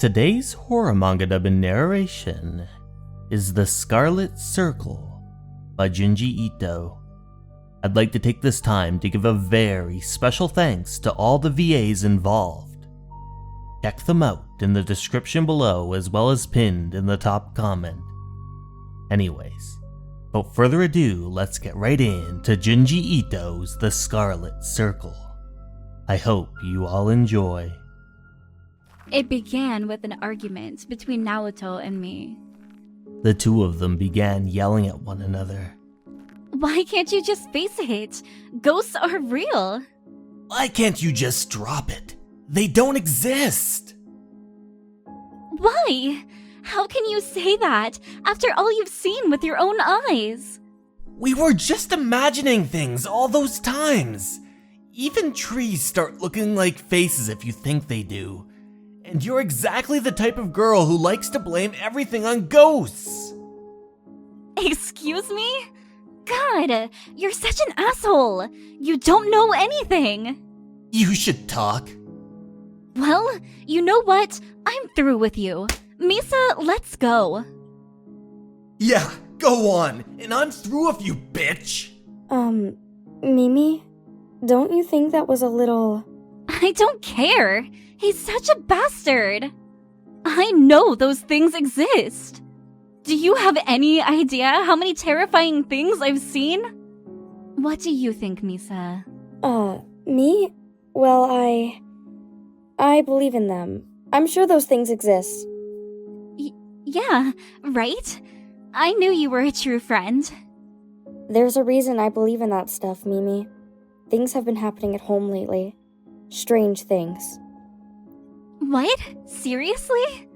Today's horror manga dub in narration is The Scarlet Circle by Junji Ito. I'd like to take this time to give a very special thanks to all the VAs involved. Check them out in the description below as well as pinned in the top comment. Anyways, without further ado, let's get right into Junji Ito's The Scarlet Circle. I hope you all enjoy. It began with an argument between Naoto and me. The two of them began yelling at one another. Why can't you just face it? Ghosts are real. Why can't you just drop it? They don't exist! Why? How can you say that after all you've seen with your own eyes? We were just imagining things all those times. Even trees start looking like faces if you think they do. And you're exactly the type of girl who likes to blame everything on ghosts. Excuse me? God, you're such an asshole. You don't know anything. You should talk. Well, you know what? I'm through with you. Misa, let's go. Yeah, go on. And I'm through with you, bitch. Mimi? Don't you think that was a little... I don't care. He's such a bastard. I know those things exist. Do you have any idea how many terrifying things I've seen? What do you think, Misa? Me? Well, I believe in them. I'm sure those things exist. Yeah, right? I knew you were a true friend. There's a reason I believe in that stuff, Mimi. Things have been happening at home lately. Strange things. What? Seriously?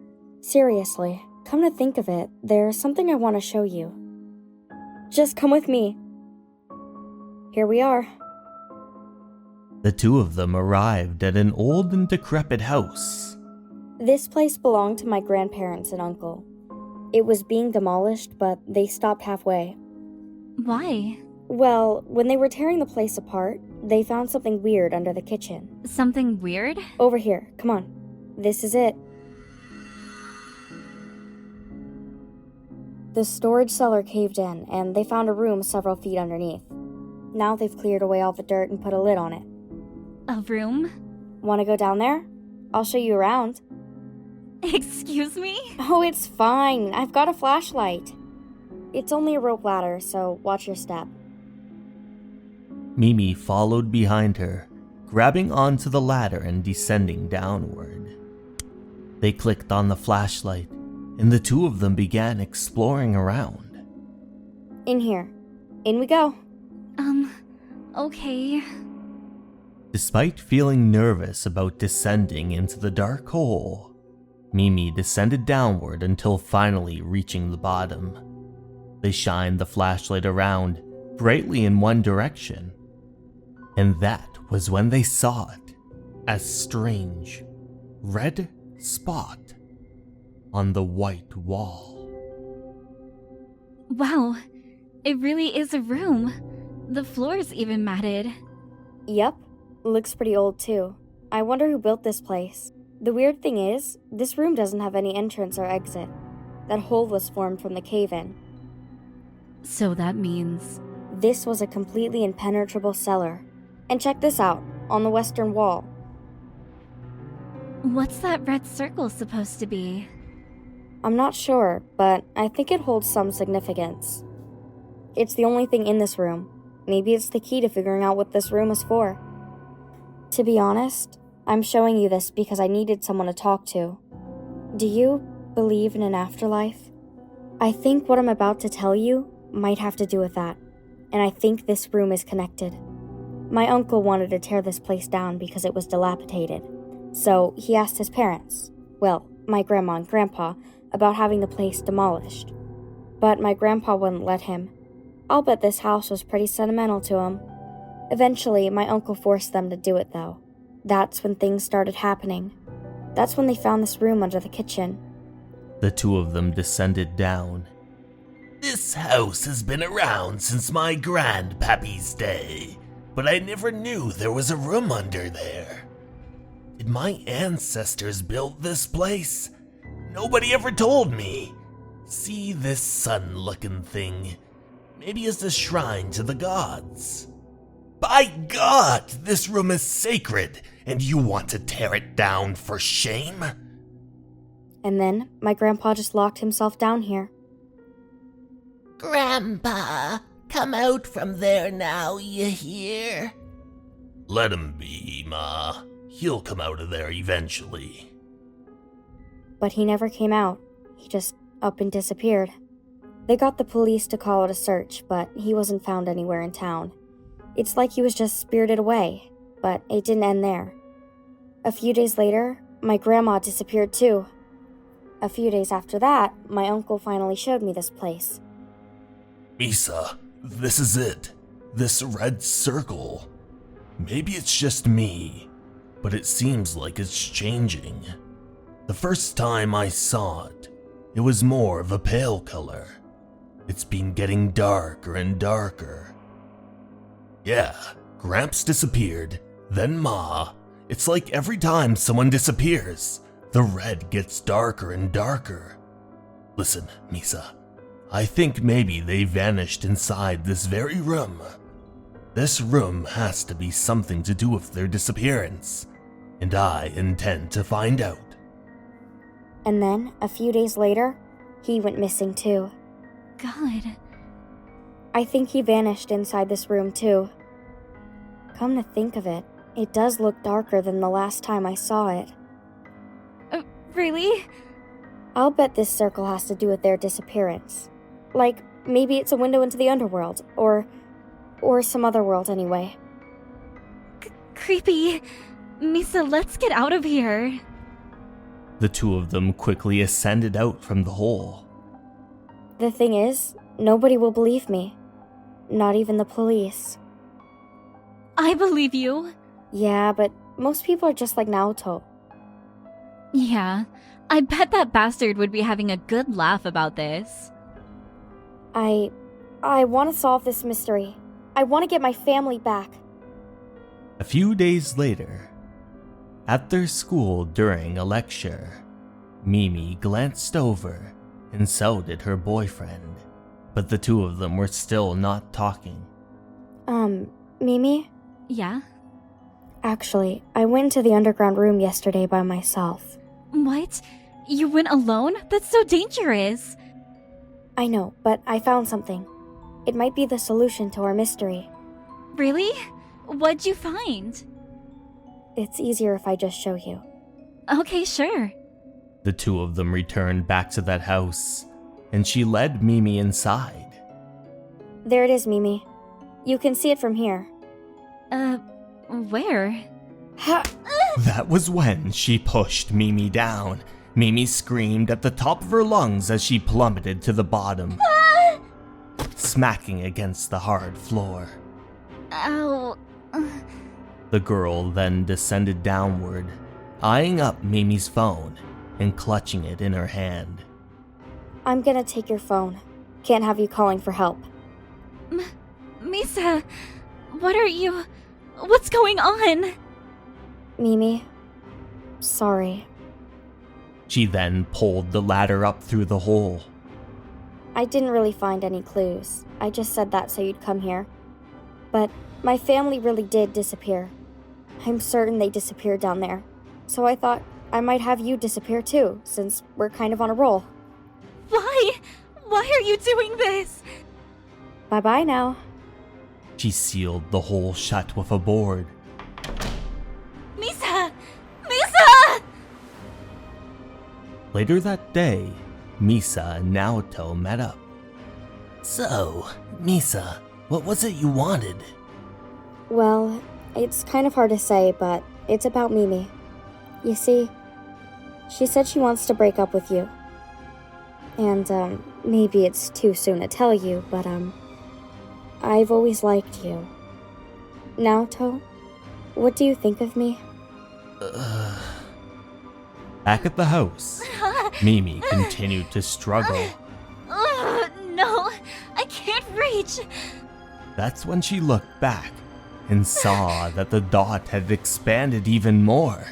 Seriously. Come to think of it, there's something I want to show you. Just come with me. Here we are. The two of them arrived at an old and decrepit house. This place belonged to my grandparents and uncle. It was being demolished, but they stopped halfway. Why? Well, when they were tearing the place apart, they found something weird under the kitchen. Something weird? Over here, come on. This is it. The storage cellar caved in, and they found a room several feet underneath. Now they've cleared away all the dirt and put a lid on it. A room? Want to go down there? I'll show you around. Excuse me? Oh, it's fine. I've got a flashlight. It's only a rope ladder, so watch your step. Mimi followed behind her, grabbing onto the ladder and descending downward. They clicked on the flashlight, and the two of them began exploring around. In here. In we go. Okay. Despite feeling nervous about descending into the dark hole, Mimi descended downward until finally reaching the bottom. They shined the flashlight around, brightly in one direction, and that was when they saw it, a strange, red spot on the white wall. Wow, it really is a room. The floor's even matted. Yep. Looks pretty old too. I wonder who built this place. The weird thing is, this room doesn't have any entrance or exit. That hole was formed from the cave-in. So that means... This was a completely impenetrable cellar. And check this out, on the western wall. What's that red circle supposed to be? I'm not sure, but I think it holds some significance. It's the only thing in this room. Maybe it's the key to figuring out what this room is for. To be honest, I'm showing you this because I needed someone to talk to. Do you believe in an afterlife? I think what I'm about to tell you might have to do with that, and I think this room is connected. My uncle wanted to tear this place down because it was dilapidated, so he asked his parents, well, my grandma and grandpa, about having the place demolished. But my grandpa wouldn't let him. I'll bet this house was pretty sentimental to him. Eventually, my uncle forced them to do it, though. That's when things started happening. That's when they found this room under the kitchen. The two of them descended down. This house has been around since my grandpappy's day, but I never knew there was a room under there. Did my ancestors build this place? Nobody ever told me. See this sun-looking thing? Maybe it's a shrine to the gods. By God, this room is sacred, and you want to tear it down for shame? And then my grandpa just locked himself down here. Grandpa, come out from there now, you hear? Let him be, Ma. He'll come out of there eventually. But he never came out. He just up and disappeared. They got the police to call out a search, but he wasn't found anywhere in town. It's like he was just spirited away, but it didn't end there. A few days later, my grandma disappeared too. A few days after that, my uncle finally showed me this place. Misa, this is it. This red circle. Maybe it's just me, but it seems like it's changing. The first time I saw it, it was more of a pale color. It's been getting darker and darker. Yeah, Gramps disappeared, then Ma. It's like every time someone disappears, the red gets darker and darker. Listen, Misa, I think maybe they vanished inside this very room. This room has to be something to do with their disappearance, and I intend to find out. And then, a few days later, he went missing too. God. I think he vanished inside this room too. Come to think of it, it does look darker than the last time I saw it. Really? I'll bet this circle has to do with their disappearance. Like, maybe it's a window into the underworld, or some other world anyway. Creepy. Misa, let's get out of here. The two of them quickly ascended out from the hole. The thing is, nobody will believe me. Not even the police. I believe you. Yeah, but most people are just like Naoto. Yeah, I bet that bastard would be having a good laugh about this. I want to solve this mystery. I want to get my family back. A few days later, at their school during a lecture, Mimi glanced over, and so did her boyfriend, but the two of them were still not talking. Mimi? Yeah? Actually, I went into the underground room yesterday by myself. What? You went alone? That's so dangerous. I know, but I found something. It might be the solution to our mystery. Really? What'd you find? It's easier if I just show you. Okay, sure. The two of them returned back to that house, and she led Mimi inside. There it is, Mimi. You can see it from here. Where? Ha! That was when she pushed Mimi down. Mimi screamed at the top of her lungs as she plummeted to the bottom, smacking against the hard floor. Ow. The girl then descended downward, eyeing up Mimi's phone and clutching it in her hand. I'm gonna take your phone. Can't have you calling for help. Misa, what's going on? Mimi, sorry. She then pulled the ladder up through the hole. I didn't really find any clues. I just said that so you'd come here. But my family really did disappear. I'm certain they disappeared down there. So I thought I might have you disappear too, since we're kind of on a roll. Why? Why are you doing this? Bye-bye now. She sealed the hole shut with a board. Misa! Misa! Later that day, Misa and Naoto met up. So, Misa, what was it you wanted? Well, it's kind of hard to say, but it's about Mimi. You see, she said she wants to break up with you. And, maybe it's too soon to tell you, but, I've always liked you. Naoto, what do you think of me? Back at the house, Mimi continued to struggle. No, I can't reach. That's when she looked back and saw that the dot had expanded even more.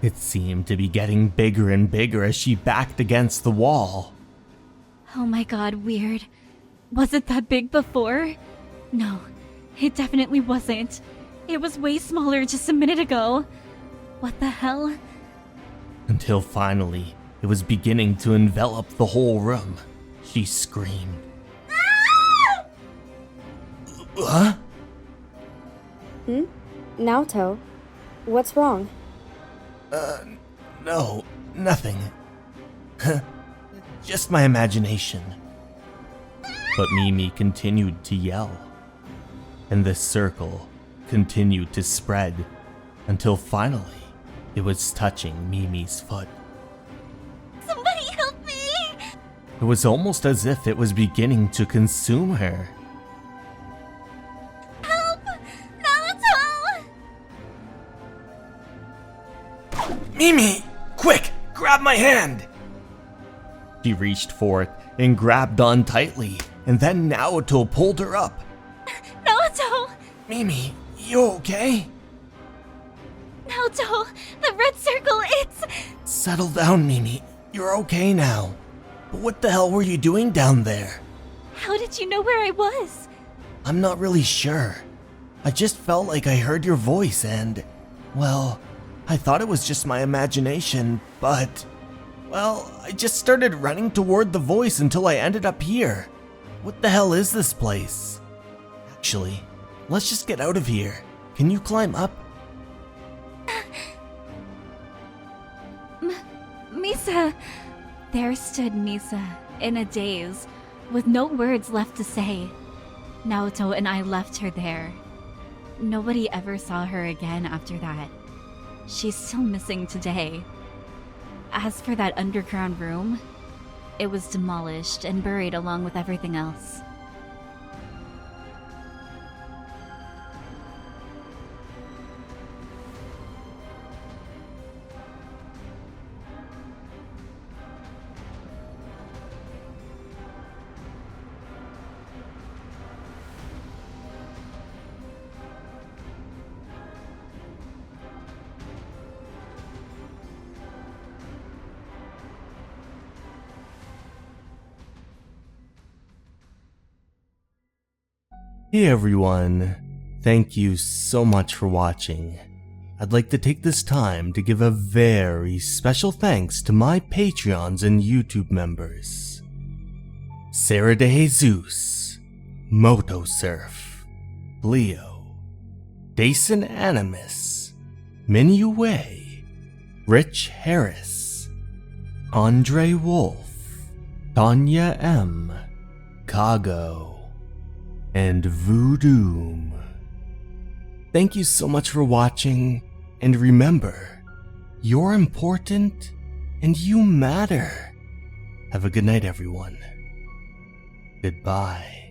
It seemed to be getting bigger and bigger as she backed against the wall. Oh my god, weird. Was it that big before? No, it definitely wasn't. It was way smaller just a minute ago. What the hell? Until finally, it was beginning to envelop the whole room. She screamed. Huh? Naoto, what's wrong? No, nothing. Just my imagination. But Mimi continued to yell. And the circle continued to spread until finally it was touching Mimi's foot. Somebody help me! It was almost as if it was beginning to consume her. Help! Naruto! Mimi! Quick! Grab my hand! She reached for it and grabbed on tightly, and then Naoto pulled her up. Naruto! Mimi, you okay? Naruto! The red circle, it's... Settle down, Mimi. You're okay now. But what the hell were you doing down there? How did you know where I was? I'm not really sure. I just felt like I heard your voice and, well, I thought it was just my imagination, but, well, I just started running toward the voice until I ended up here. What the hell is this place? Actually, let's just get out of here. Can you climb up? Misa! There stood Misa, in a daze, with no words left to say. Naoto and I left her there. Nobody ever saw her again after that. She's still missing today. As for that underground room, it was demolished and buried along with everything else. Hey everyone, thank you so much for watching. I'd like to take this time to give a very special thanks to my Patreons and YouTube members. Sarah De Jesus, Moto Surf, Leo, Dason Animus, Minyu Wei, Rich Harris, Andre Wolf, Tanya M, Kago, and Voodoo. Thank you so much for watching, and remember, you're important and you matter. Have a good night, everyone. Goodbye.